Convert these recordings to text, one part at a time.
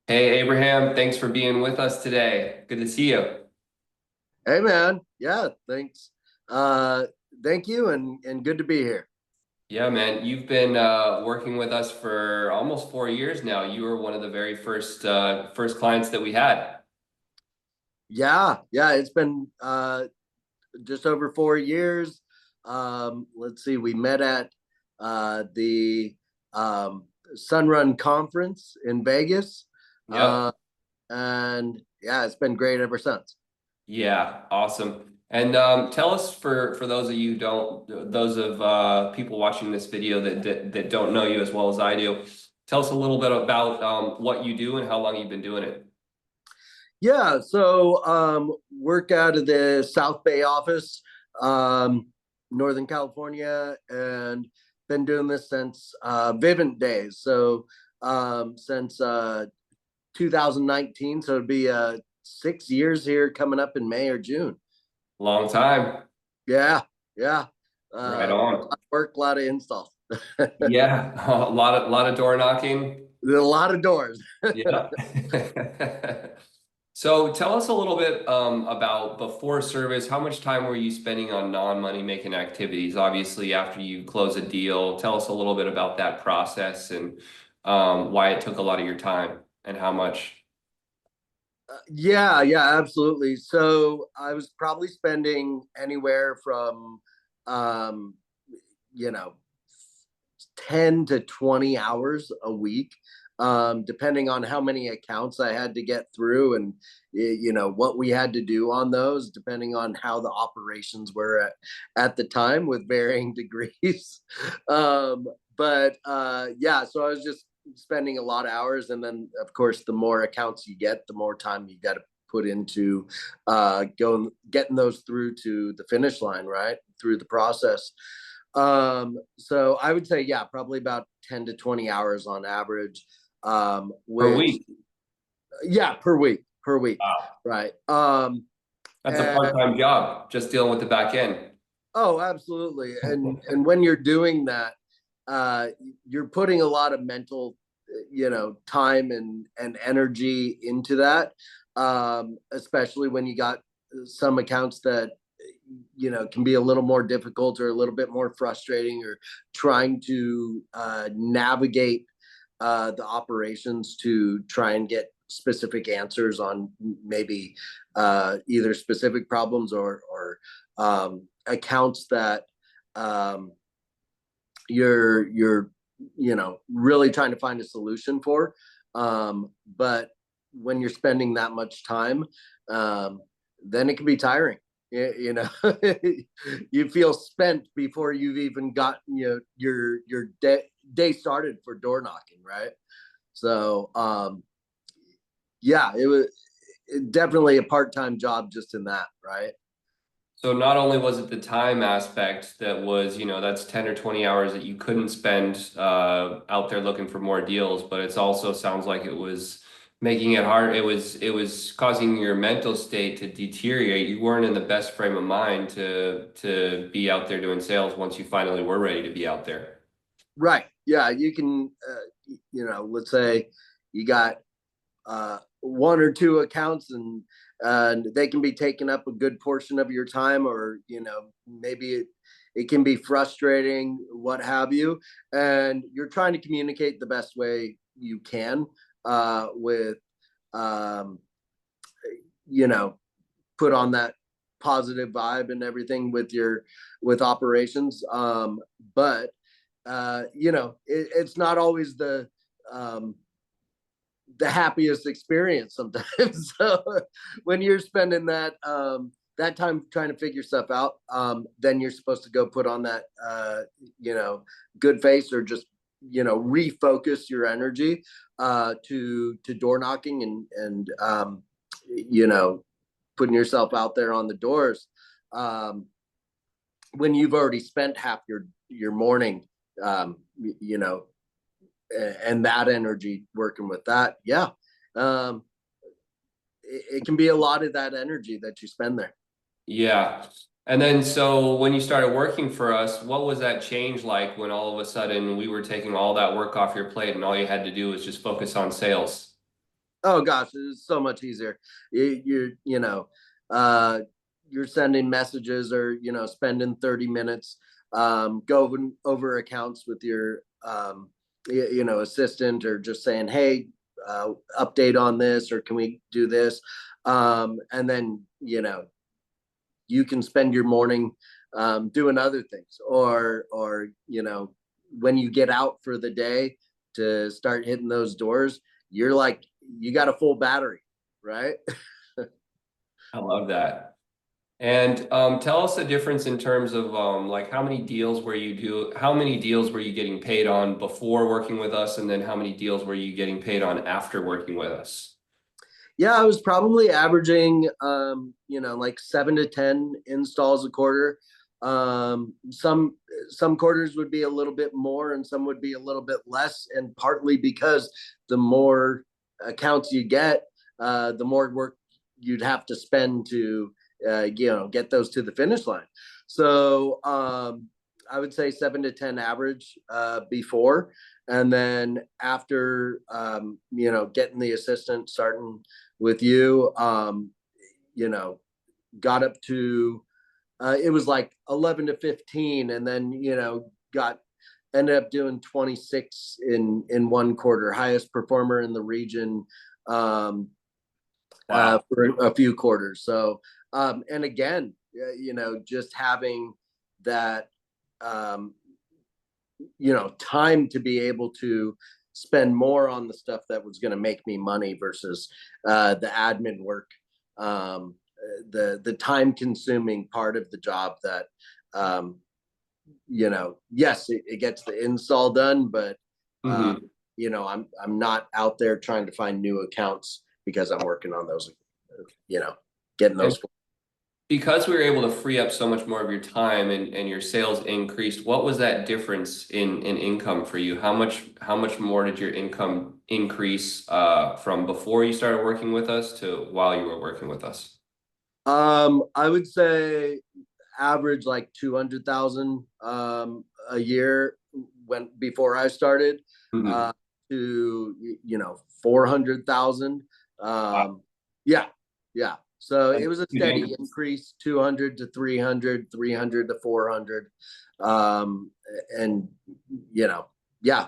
Hey, Abraham, thanks for being with us today. Good to see you. Hey man, yeah, thanks. Uh, Thank you, and good to be here. Yeah, man, you've been working with us for almost 4 years now. You were one of the very first clients that we had. Yeah, it's been just over 4 years. Let's see, we met at the Sunrun Conference in Vegas, Yep. uh, and yeah, it's been great ever since. Yeah, awesome. And tell us for those of you don't those of people watching this video that don't know you as well as I do, tell us a little bit about what you do and how long you've been doing it. Yeah, so work out of the South Bay office, um, Northern California, and been doing this since Vivint days. So since 2019, so it'd be 6 years here coming up in May or June. Long time. Yeah, yeah. Right A on. lot of work, a lot of installs, a Yeah, a lot of door knocking. lot of doors. Yeah. So tell us a little bit about before service. How much time were you spending on non-money making activities? Obviously, after you close a deal, tell us a little bit about that process and why it took a lot of your time and how much. Yeah, absolutely. So I was probably spending anywhere from, um, you know, 10 to 20 hours a week, depending on how many accounts I had to get through and, what we had to do on those, depending on how the operations were at the time with varying degrees. um, but yeah, so I was just spending a lot of hours. And then, of course, the more accounts you get, the more time you got to put into going getting those through to the finish line, right? Through the process. So I would say, yeah, probably about 10 to 20 hours on average, Per which, week. yeah, per week, Wow. right? That's a And part-time job, just dealing with the back end. oh, absolutely. And when you're doing that, uh, you're putting a lot of mental, time and energy into that. Especially when you got some accounts that can be a little more difficult or a little bit more frustrating, or trying to navigate the operations to try and get specific answers on maybe either specific problems or accounts that um, you're really trying to find a solution for. But when you're spending that much time, um, then it can be tiring. You feel spent before you've even gotten your day started for door knocking, right? So yeah, it was definitely a part-time job just in that, right? So not only was it the time aspect that was, that's 10 or 20 hours that you couldn't spend out there looking for more deals, but it's also sounds like it was making it hard. It was causing your mental state to deteriorate. You weren't in the best frame of mind to be out there doing sales once you finally were ready to be out there. Right, yeah, you can let's say you got one or two accounts, and they can be taking up a good portion of your time, or maybe it can be frustrating, what have you, and you're trying to communicate the best way you can with um, you know put on that positive vibe and everything with operations. But it's not always um, the happiest experience sometimes. So when you're spending that time trying to figure stuff out, then you're supposed to go put on that good face, or just refocus your energy to door knocking, and putting yourself out there on the doors, um, when you've already spent half your morning, um, you know and that energy working with that. Yeah. um it can be a lot of that energy that you spend there. Yeah. And then so when you started working for us, what was that change like when all of a sudden we were taking all that work off your plate and all you had to do was just focus on sales? Oh gosh, it's so much easier. You know, uh, you're sending messages or spending 30 minutes going over accounts with your assistant, or just saying, hey, update on this, or can we do this? And then you can spend your morning doing other things, or when you get out for the day to start hitting those doors, you're like, you got a full battery, right? I love that. And tell us the difference in terms of like how many deals were you getting paid on before working with us, and then how many deals were you getting paid on after working with us? Yeah, I was probably averaging like 7 to 10 installs a quarter. Some quarters would be a little bit more and some would be a little bit less, and partly because the more accounts you get, the more work you'd have to spend to get those to the finish line. So I would say 7 to 10 average before, and then after getting the assistant, starting with you, got up to it was like 11 to 15, and then got ended up doing 26 in one quarter, highest performer in the region, Wow. for a few quarters. So and again, just having that um, time to be able to spend more on the stuff that was going to make me money versus the admin work, the time consuming part of the job that yes, it gets the install done, but Mhm. I'm not out there trying to find new accounts because I'm working on those, you know getting And those. because we were able to free up so much more of your time, and your sales increased, what was that difference in income for you? How much more did your income increase from before you started working with us to while you were working with us? I would say average like 200,000 a year when before I started, Mhm. uh, to 400,000. Wow. Yeah, yeah. So That's it was a a huge steady increase. increase, 200 to 300, 300 to 400. Um, and yeah,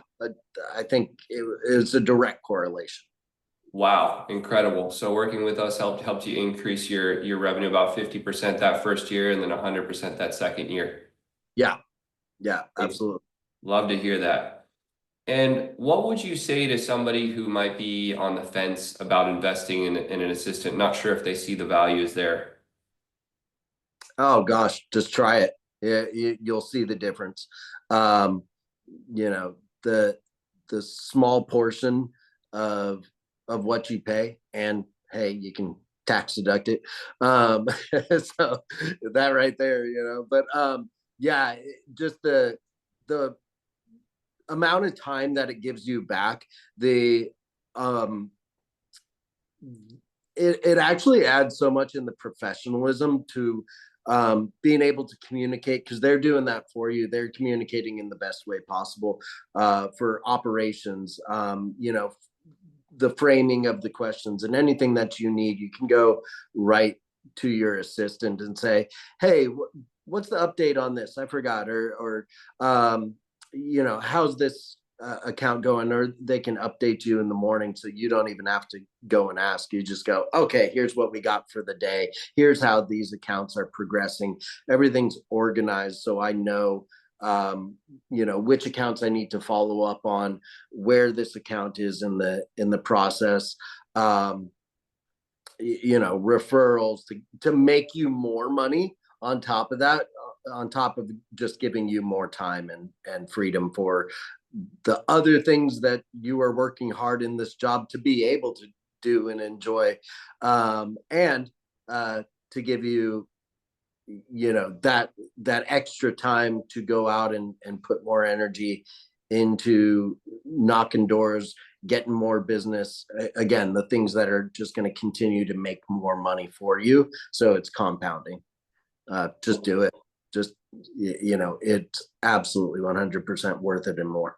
I think it's a direct correlation. Wow, incredible. So working with us helped you increase your revenue about 50% that first year, and then 100% that second year. Yeah, yeah, Hey, absolutely. love to hear that. And what would you say to somebody who might be on the fence about investing in an assistant, not sure if they see the values there? Oh gosh, just try it. Yeah, you'll see the difference. Um, you know, the the small portion of what you pay, and hey, you can tax deduct it. So that right there, But yeah, just the amount of time that it gives you back, the um it actually adds so much in the professionalism to being able to communicate, because they're doing that for you. They're communicating in the best way possible for operations. The framing of the questions and anything that you need, you can go right to your assistant and say, "Hey, what's the update on this? I forgot," or how's this account going? Or they can update you in the morning, so you don't even have to go and ask. You just go, okay, here's what we got for the day. Here's how these accounts are progressing. Everything's organized, so I know which accounts I need to follow up on, where this account is in the process. Um, Referrals to make you more money on top of that, on top of just giving you more time and freedom for the other things that you are working hard in this job to be able to do and enjoy, and to give you that extra time to go out and put more energy into knocking doors, getting more business. Again, the things that are just going to continue to make more money for you, so it's compounding. Just do it. Just it's absolutely 100% worth it and more.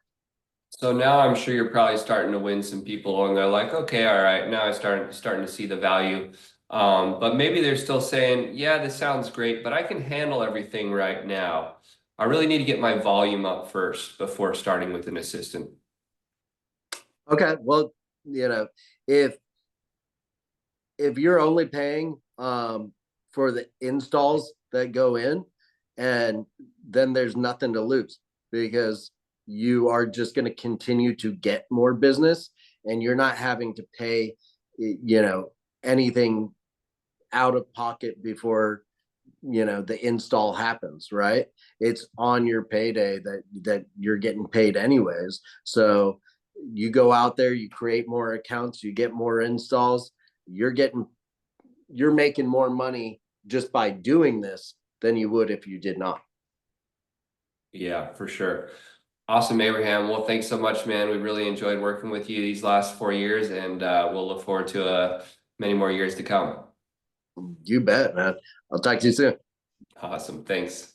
So now I'm sure you're probably starting to win some people and they're like, okay, all right, now I starting to see the value. But maybe they're still saying, yeah, this sounds great, but I can handle everything right now. I really need to get my volume up first before starting with an assistant. Okay, well, you know, if you're only paying for the installs that go in, and then there's nothing to lose because you are just going to continue to get more business and you're not having to pay, anything out of pocket before the install happens, right? It's on your payday that you're getting paid anyways. So you go out there, you create more accounts, you get more installs, you're getting you're making more money just by doing this than you would if you did not. Yeah, for sure. Awesome, Abraham. Well, thanks so much, man. We really enjoyed working with you these last 4 years, and we'll look forward to many more years to come. You bet, man. I'll talk to you soon. Awesome. Thanks.